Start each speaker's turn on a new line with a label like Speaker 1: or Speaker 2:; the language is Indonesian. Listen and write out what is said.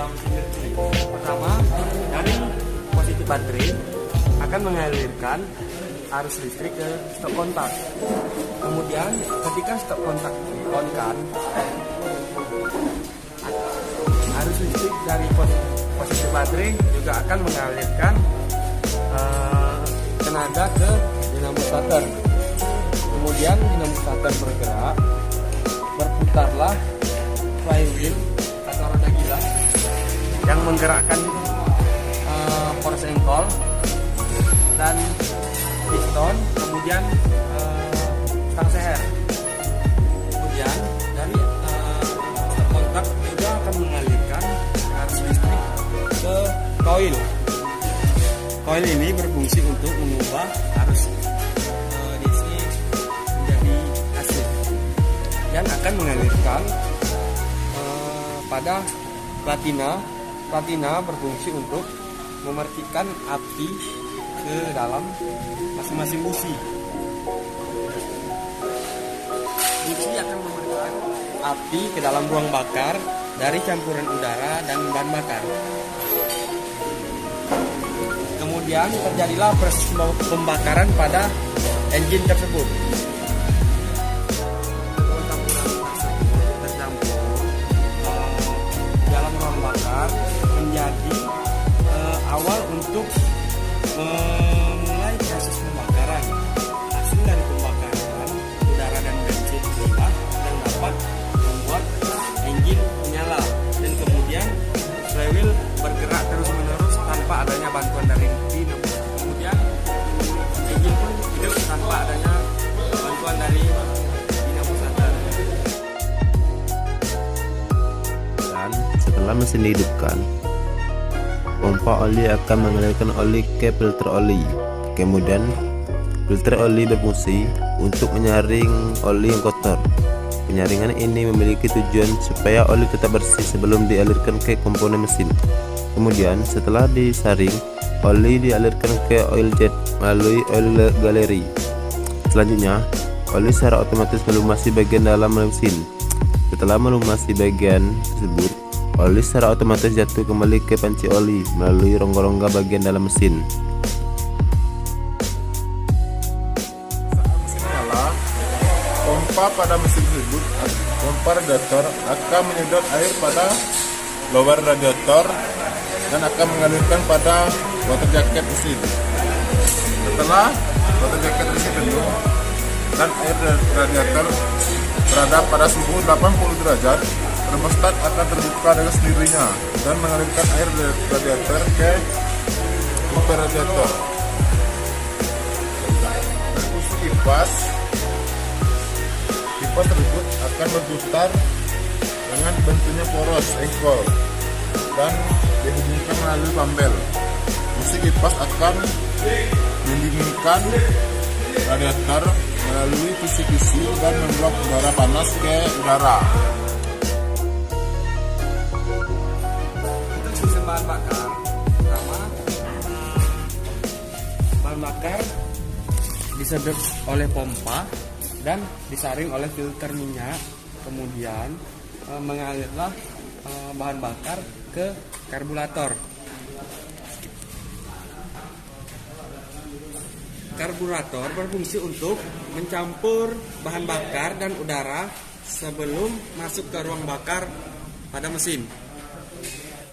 Speaker 1: mesin listrik. Pertama, dari posisi baterai akan mengalirkan arus listrik ke stop kontak. Kemudian ketika stop kontak on-kan, arus listrik dari posisi baterai juga akan mengalirkan tenaga ke dinamo starter. Kemudian dinamo starter bergerak, berputarlah flywheel atau roda gila yang menggerakkan force engkol dan piston, kemudian stang seher. Kemudian dari stop kontak juga akan mengalirkan arus listrik ke koil. Koil ini berfungsi untuk mengubah arus DC menjadi AC dan akan mengalirkan pada platina. Platina berfungsi untuk memarkirkan api ke dalam masing-masing busi. Busi akan memarkirkan api ke dalam ruang bakar dari campuran udara dan bahan bakar. Kemudian terjadilah proses pembakaran pada engine tersebut. Dalam ruang bakar menjadi awal untuk memulai proses pembakaran. Hasil dari pembakaran udara dan bensin inilah yang dapat membuat engine menyala dan kemudian flywheel bergerak terus-menerus tanpa adanya bantuan dari dinamo. Kemudian engine pun hidup tanpa adanya bantuan dari dinamo starter.
Speaker 2: Dan setelah mesin dihidupkan, pompa oli akan mengalirkan oli ke filter oli. Kemudian filter oli berfungsi untuk menyaring oli yang kotor. Penyaringan ini memiliki tujuan supaya oli tetap bersih sebelum dialirkan ke komponen mesin. Kemudian setelah disaring, oli dialirkan ke oil jet melalui oil gallery. Selanjutnya, oli secara otomatis melumasi bagian dalam mesin. Setelah melumasi bagian tersebut, oli secara otomatis jatuh kembali ke panci oli melalui rongga-rongga bagian dalam mesin.
Speaker 3: Saat mesin nyala, pompa pada mesin tersebut, pompa radiator akan menyedot air pada lower radiator dan akan mengalirkan pada water jacket mesin. Setelah water jacket mesin penuh dan air radiator berada pada suhu 80 derajat, termostat akan terbuka dengan sendirinya dan mengalirkan air radiator ke pipa radiator. Fungsi kipas tersebut akan berputar dengan bentuknya poros engkol dan dihubungkan melalui pambel. Fungsi kipas akan mendinginkan radiator melalui kisi-kisi dan memblok udara panas ke udara.
Speaker 1: Untuk sistem bahan bakar, pertama bahan bakar disedot oleh pompa dan disaring oleh filter minyak. Kemudian mengalirlah bahan bakar ke karburator. Karburator berfungsi untuk mencampur bahan bakar dan udara sebelum masuk ke ruang bakar pada mesin.